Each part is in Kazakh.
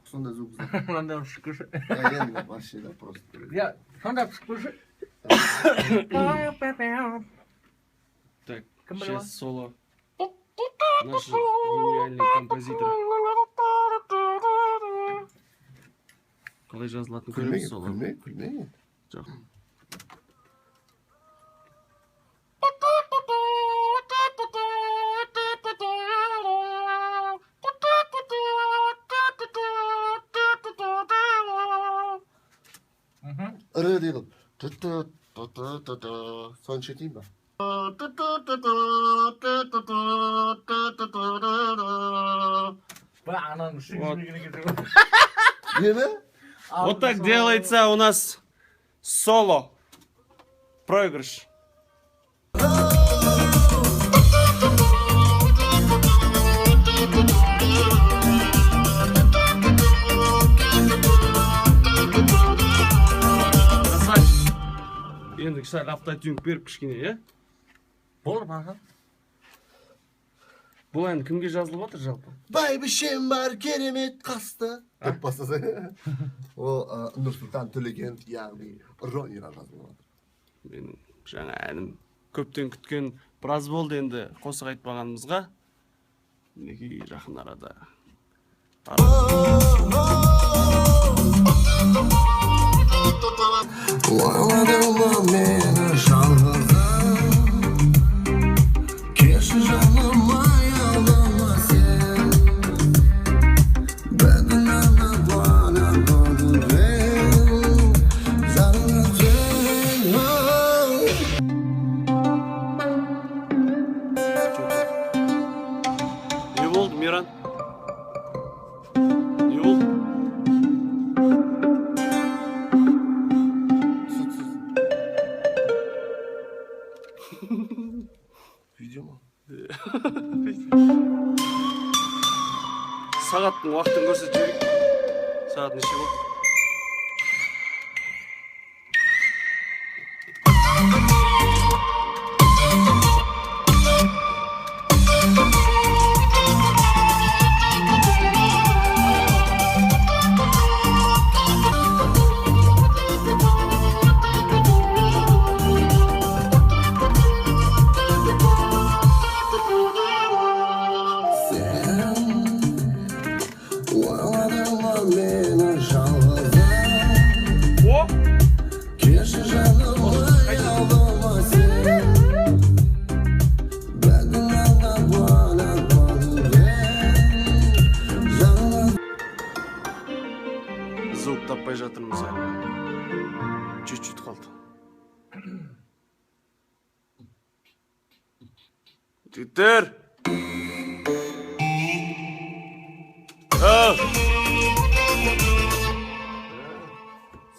Сонда звук. Надо вскушать. Я вообще да просто. Я сонда вскушать. Так, сейчас соло. Наш гениальный композитор. Қалай жазылатын көреміз соло. Күлме. Жоқ. ыры дейді. Соны шетейін ба? Не? Вот так делается у нас соло. Проигрыш. Енді сәл автотюнинг беріп кішкене, е? Болды ма? Бұл ән кімге жазылып отыр жалпы? Бәйбішем бар керемет қасты. Деп бастаса. Ол Нұрсұлтан Төлеген, яғни Ронина жазылып отыр. Менің жаңа әнім көптен күткен біраз болды енді қосық айтпағанымызға. Мінекей жақын арада. Ойладыңба мені жалғызым, кеші жаным аялдама сен, бәдінәні бана көңілден, жаным сен. Не болды, Миран? Не болды? Видео ма? Сағаттың уақытын көрсетіп жіберейік. Сағат неше болды? Звук таппай жатырмыз әлі. Чуть-чуть қалды. Жігіттер!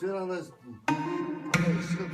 Сен ана шығып